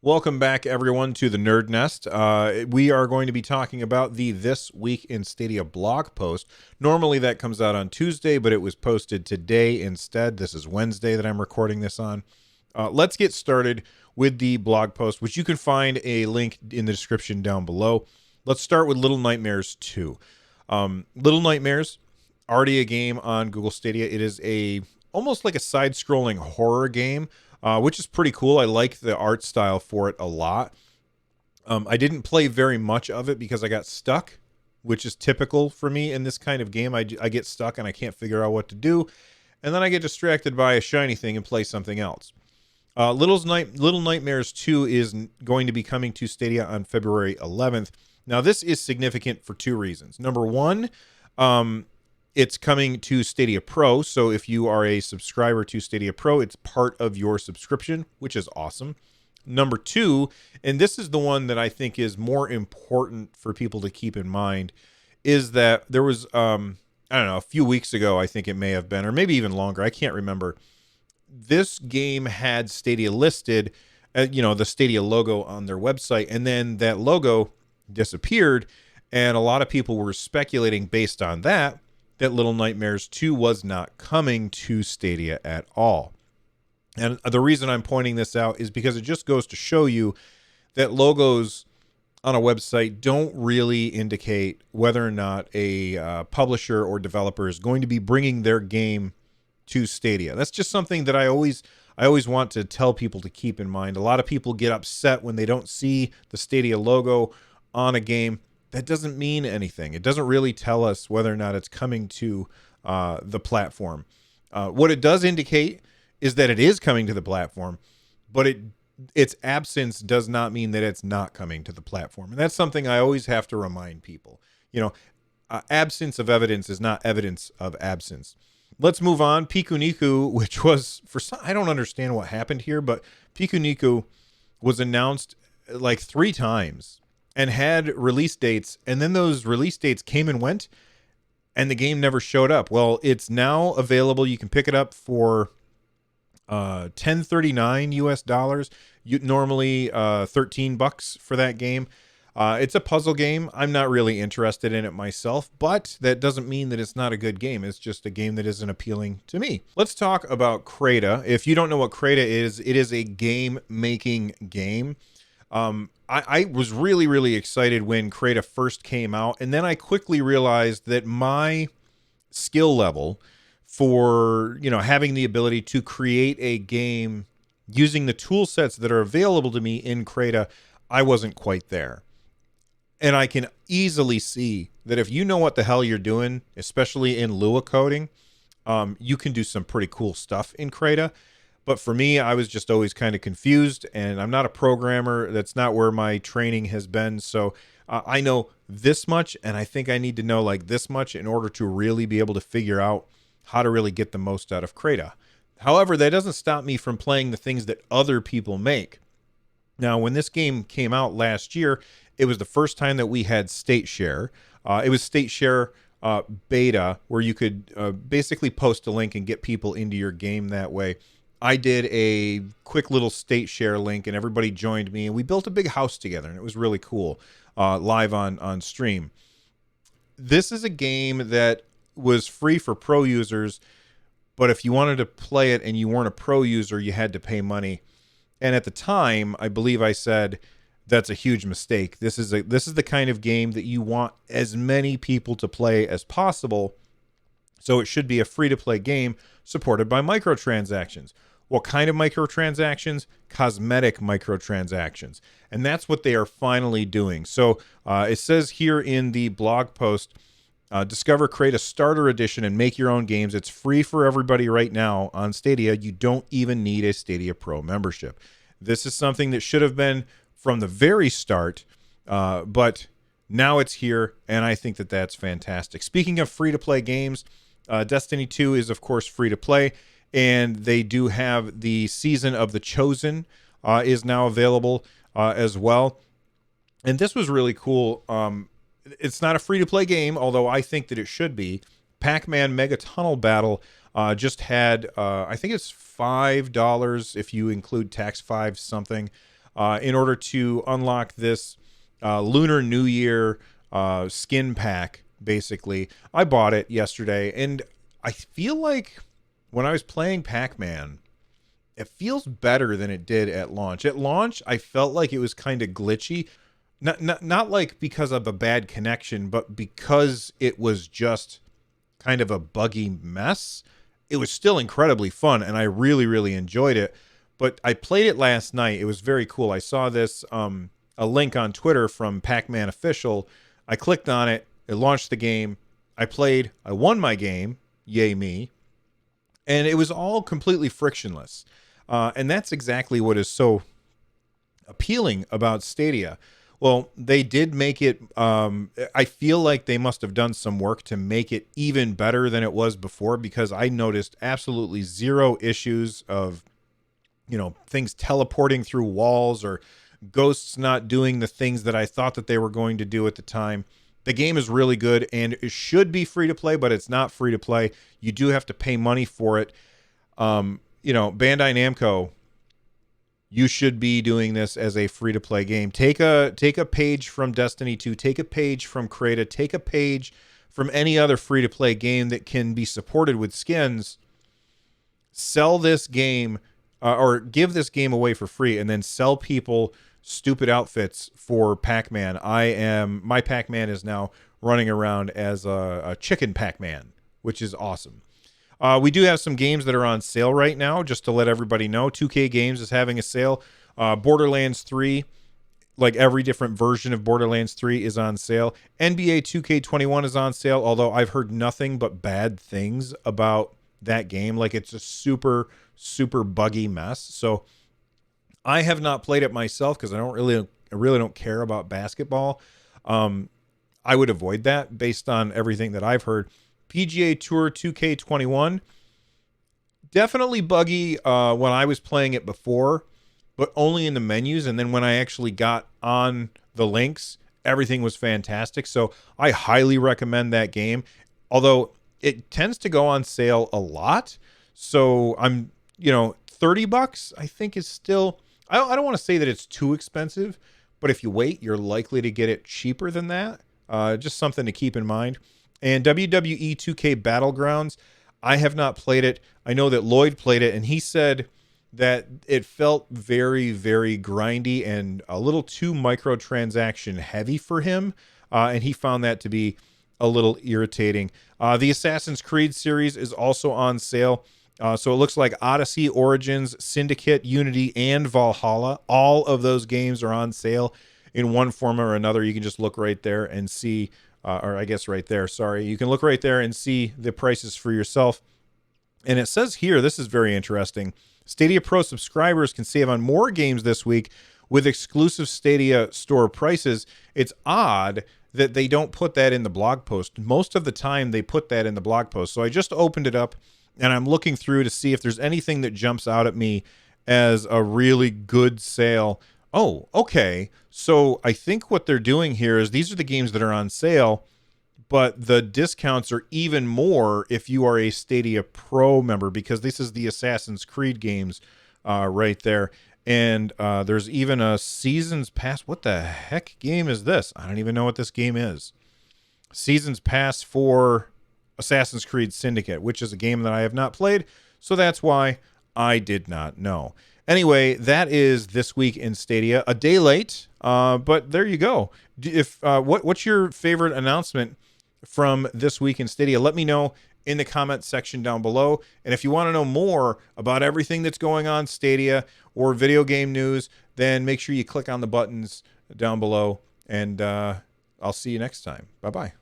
Welcome back, everyone, to the Nerd Nest. We are going to be talking about the This Week in Stadia blog post. Normally that comes out on Tuesday, but it was posted today instead. This is Wednesday that I'm recording this on. Let's get started with the blog post, which you can find a link in the description down below. Let's start with Little Nightmares 2. Little Nightmares, already a game on Google Stadia. It is almost like a side-scrolling horror game. Which is pretty cool. I like the art style for it a lot. I didn't play very much of it because I got stuck, which is typical for me in this kind of game. I get stuck and I can't figure out what to do. And then I get distracted by a shiny thing and play something else. Little Nightmares 2 is going to be coming to Stadia on February 11th. Now, this is significant for two reasons. Number one, it's coming to Stadia Pro, so if you are a subscriber to Stadia Pro, it's part of your subscription, which is awesome. Number two, and this is the one that I think is more important for people to keep in mind, is that there was, I don't know, a few weeks ago, I think it may have been, or maybe even longer, I can't remember. This game had Stadia listed, the Stadia logo on their website, and then that logo disappeared, and a lot of people were speculating based on that Little Nightmares 2 was not coming to Stadia at all. And the reason I'm pointing this out is because it just goes to show you that logos on a website don't really indicate whether or not a publisher or developer is going to be bringing their game to Stadia. That's just something that I always want to tell people to keep in mind. A lot of people get upset when they don't see the Stadia logo on a game. That doesn't mean anything. It doesn't really tell us whether or not it's coming to the platform. What it does indicate is that it is coming to the platform, but its absence does not mean that it's not coming to the platform. And that's something I always have to remind people. Absence of evidence is not evidence of absence. Let's move on. Pikuniku, which was, I don't understand what happened here, but Pikuniku was announced like 3 times. And had release dates, and then those release dates came and went, and the game never showed up. Well, it's now available. You can pick it up for $10.39 US. Normally $13 for that game. It's a puzzle game. I'm not really interested in it myself, but that doesn't mean that it's not a good game. It's just a game that isn't appealing to me. Let's talk about Crayta. If you don't know what Crayta is, it is a game-making game. I was really, really excited when Crayta first came out, and then I quickly realized that my skill level for, having the ability to create a game using the tool sets that are available to me in Crayta, I wasn't quite there. And I can easily see that if you know what the hell you're doing, especially in Lua coding, you can do some pretty cool stuff in Crayta. But for me, I was just always kind of confused, and I'm not a programmer. That's not where my training has been. So I know this much, and I think I need to know like this much in order to really be able to figure out how to really get the most out of Crayta. However, that doesn't stop me from playing the things that other people make. Now, when this game came out last year, it was the first time that we had state share. It was state share beta, where you could basically post a link and get people into your game that way. I did a quick little state share link, and everybody joined me, and we built a big house together, and it was really cool, live on stream. This is a game that was free for pro users, but if you wanted to play it and you weren't a pro user, you had to pay money. And at the time, I believe I said, that's a huge mistake. This is the kind of game that you want as many people to play as possible, so it should be a free-to-play game supported by microtransactions. What kind of microtransactions? Cosmetic microtransactions. And that's what they are finally doing. So it says here in the blog post, discover, create a starter edition, and make your own games. It's free for everybody right now on Stadia. You don't even need a Stadia Pro membership. This is something that should have been from the very start, but now it's here, and I think that that's fantastic. Speaking of free-to-play games, Destiny 2 is, of course, free-to-play. And they do have the Season of the Chosen is now available as well. And this was really cool. It's not a free-to-play game, although I think that it should be. PAC-MAN Mega Tunnel Battle just had, I think it's $5 if you include tax 5 something. in order to unlock this Lunar New Year skin pack, basically. I bought it yesterday, and I feel like when I was playing Pac-Man, it feels better than it did at launch. At launch, I felt like it was kind of glitchy. Not like because of a bad connection, but because it was just kind of a buggy mess. It was still incredibly fun, and I really, really enjoyed it. But I played it last night. It was very cool. I saw this a link on Twitter from Pac-Man Official. I clicked on it. It launched the game. I played. I won my game. Yay me. And it was all completely frictionless. And that's exactly what is so appealing about Stadia. Well, they did make it, I feel like they must have done some work to make it even better than it was before, because I noticed absolutely zero issues of, things teleporting through walls or ghosts not doing the things that I thought that they were going to do at the time. The game is really good, and it should be free to play, but it's not free to play. You do have to pay money for it. Bandai Namco, you should be doing this as a free-to-play game. Take a page from Destiny 2. Take a page from Crayta. Take a page from any other free-to-play game that can be supported with skins. Sell this game, or give this game away for free, and then sell people stupid outfits for Pac-Man. My Pac-Man is now running around as a chicken Pac-Man, which is awesome. We do have some games that are on sale right now, just to let everybody know. 2K Games is having a sale. Borderlands 3, like every different version of Borderlands 3, is on sale. NBA 2K21 is on sale, although I've heard nothing but bad things about that game. Like, it's a super, super buggy mess. So I have not played it myself because I really don't care about basketball. I would avoid that based on everything that I've heard. PGA Tour 2K21, definitely buggy when I was playing it before, but only in the menus. And then when I actually got on the links, everything was fantastic. So I highly recommend that game, although it tends to go on sale a lot. So I'm, $30 I think is still, I don't want to say that it's too expensive, but if you wait, you're likely to get it cheaper than that. Just something to keep in mind. And WWE 2K Battlegrounds, I have not played it. I know that Lloyd played it, and he said that it felt very, very grindy and a little too microtransaction heavy for him, and he found that to be a little irritating. The Assassin's Creed series is also on sale. So it looks like Odyssey, Origins, Syndicate, Unity, and Valhalla. All of those games are on sale in one form or another. You can just look right there and see, or I guess right there, sorry. You can look right there and see the prices for yourself. And it says here, this is very interesting, Stadia Pro subscribers can save on more games this week with exclusive Stadia store prices. It's odd that they don't put that in the blog post. Most of the time they put that in the blog post. So I just opened it up, and I'm looking through to see if there's anything that jumps out at me as a really good sale. Oh, okay. So I think what they're doing here is these are the games that are on sale, but the discounts are even more if you are a Stadia Pro member, because this is the Assassin's Creed games right there. And there's even a Seasons Pass. What the heck game is this? I don't even know what this game is. Seasons Pass for Assassin's Creed Syndicate, which is a game that I have not played, so that's why I did not know. Anyway, that is This Week in Stadia. A day late, but there you go. What's your favorite announcement from This Week in Stadia? Let me know in the comments section down below. And if you want to know more about everything that's going on Stadia or video game news, then make sure you click on the buttons down below. And I'll see you next time. Bye-bye.